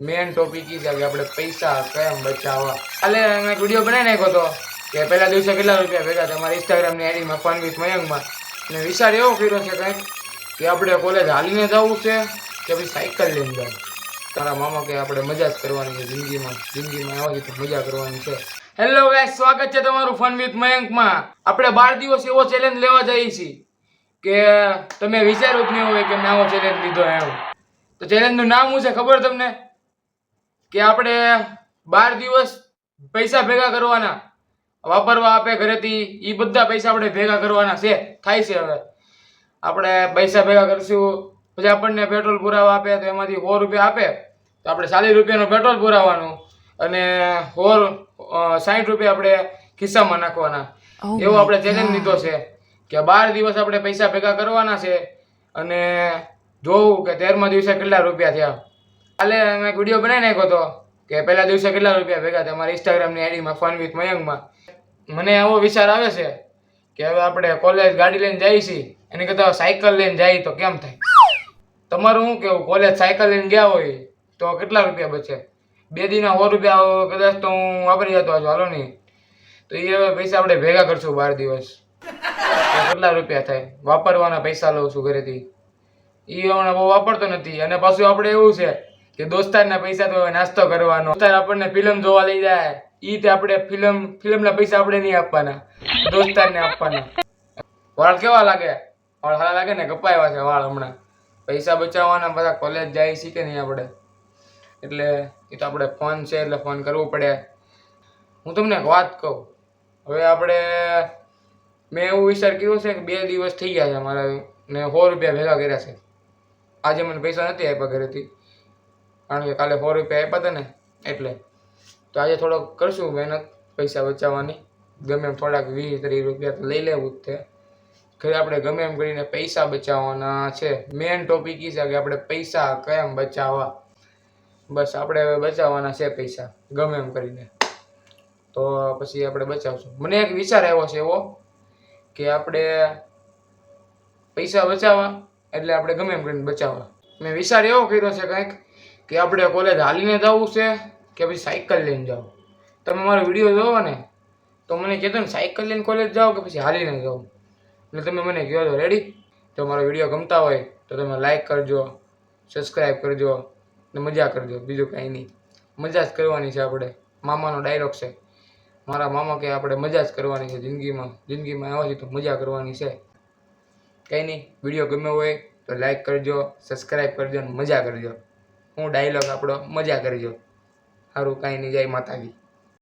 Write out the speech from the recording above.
Main topic એ છે કે આપણે પૈસા કેમ બચાવવા. કાલે મેં વિડીયો બનાવી નાખ્યો હતો કે પહેલા દિવસે કેટલા રૂપિયા ભેગા હતા મારી ઇન્સ્ટાગ્રામની આઈડીમાં ફન વિથ મયંકમાં. અને વિચાર એવો કર્યો છે કંઈક કે આપણે કોલેજ હાલીને જવું છે કે પછી સાયકલ લઈને જવું. તારા મામા કે આપણે મજા જ કરવાની છે જિંદગીમાં આવવાથી તો મજા કરવાની છે. હેલો ગાઈસ, સ્વાગત છે તમારું ફન વિથ મયંકમાં. આપણે 12 દિવસ એવો ચેલેન્જ લેવા જઈએ છીએ કે તમે વિચાર્યું જ નહીં હોય કે મેં આવો ચેલેન્જ લીધો એમ. તો ચેલેન્જનું નામ શું છે ખબર તમને? કે આપણે 12 દિવસ પૈસા ભેગા કરવાના, વાપરવા આપે ઘરેથી એ બધા પૈસા આપણે ભેગા કરવાના છે. થાય છે હવે આપણે પૈસા ભેગા કરશું, પછી આપણને પેટ્રોલ પુરાવા આપે તો એમાંથી 100 રૂપિયા આપે તો આપણે 40 રૂપિયાનું પેટ્રોલ પુરાવાનું અને 60 રૂપિયા આપણે ખિસ્સામાં નાખવાના. એવો આપણે ચેલેન્જ લીધો છે કે 12 દિવસ આપણે પૈસા ભેગા કરવાના છે અને જોવું કે 13મા દિવસે કેટલા રૂપિયા થયા. કાલે મેં વિડીયો બનાવી નાખ્યો હતો કે પહેલા દિવસે કેટલા રૂપિયા ભેગા થયા મારી ઇન્સ્ટાગ્રામની આઈડીમાં ફન વિથ મયંકમાં. મને એવો વિચાર આવે છે કે હવે આપણે કોલેજ ગાડી લઈને જઈએ છીએ એની કરતાં સાયકલ લઈને જઈએ તો કેમ થાય? તમારું શું કેવું? કોલેજ સાયકલ લઈને ગયા હોય તો કેટલા રૂપિયા બચે? 2 દીના 100 રૂપિયા કદાચ તો હું વાપરી જતો હજુ, હાલો નહીં તો એ હવે પૈસા આપણે ભેગા કરશું 12 દિવસ તો કેટલા રૂપિયા થાય? વાપરવાના પૈસા લઉં છું ઘરેથી, એ હમણાં બહુ વાપરતો નથી. અને પાછું આપણે એવું છે કે દોસ્તારના પૈસા તો હવે નાસ્તો કરવાનો, દોસ્તાર આપણને ફિલ્મ જોવા લઈ જાય એ તે આપણે ફિલ્મના પૈસા આપણે નહીં આપવાના, દોસ્તારને આપવાના. વાળ કેવા લાગે? વાળ સારા લાગે ને? કપાવ્યા છે વાળ હમણાં. પૈસા બચાવવાના, બધા કોલેજ જાય શીખે નહીં આપણે, એટલે એ તો આપણે ફોન છે એટલે ફોન કરવું પડે. હું તમને એક વાત કહું, હવે આપણે મેં એવું વિચાર કર્યો છે કે 2 દિવસ થઈ ગયા છે મારા ને 100 રૂપિયા ભેગા કર્યા છે. આજે મને પૈસા નથી આપ્યા ઘરેથી કારણ કે કાલે 100 રૂપિયા આપ્યા હતા ને એટલે. તો આજે થોડોક કરશું મહેનત પૈસા બચાવવાની, ગમે એમ થોડાક 20-30 રૂપિયા તો લઈ લેવું જ છે. ઘરે આપણે ગમે એમ કરીને પૈસા બચાવવાના છે. મેન ટોપિક એ છે કે આપણે પૈસા કેમ બચાવવા. બસ આપણે હવે બચાવવાના છે પૈસા ગમે એમ કરીને, તો પછી આપણે બચાવશું. મને એક વિચાર આવ્યો છે એવો કે આપણે પૈસા બચાવવા એટલે આપણે ગમે એમ કરીને બચાવવા. મેં વિચાર એવો કર્યો છે કંઈક કે આપણે કોલેજ હાલીને જવું છે કે પછી સાયકલ લઈને જાવ. તમે મારો વિડીયો જોવો ને તો મને કહેતો ને સાયકલ લઈને કોલેજ જાઓ કે પછી હાલીને જાઓ, એટલે તમે મને કહો છો. રેડી? જો મારો વિડીયો ગમતા હોય તો તમે લાઈક કરજો, સબસ્ક્રાઈબ કરજો ને મજા કરજો. બીજું કાંઈ નહીં, મજા જ કરવાની છે આપણે. મામાનો ડાયલોગ છે, મારા મામા કે આપણે મજા જ કરવાની છે જિંદગીમાં આવવાથી તો મજા કરવાની છે. કંઈ નહીં, વિડીયો ગમ્યો હોય તો લાઈક કરજો, સબસ્ક્રાઈબ કરજો અને મજા કરજો. હું ડાયલોગ આપણો મજા કરજો. સારું, કાંઈ નહીં, જય માતાજી.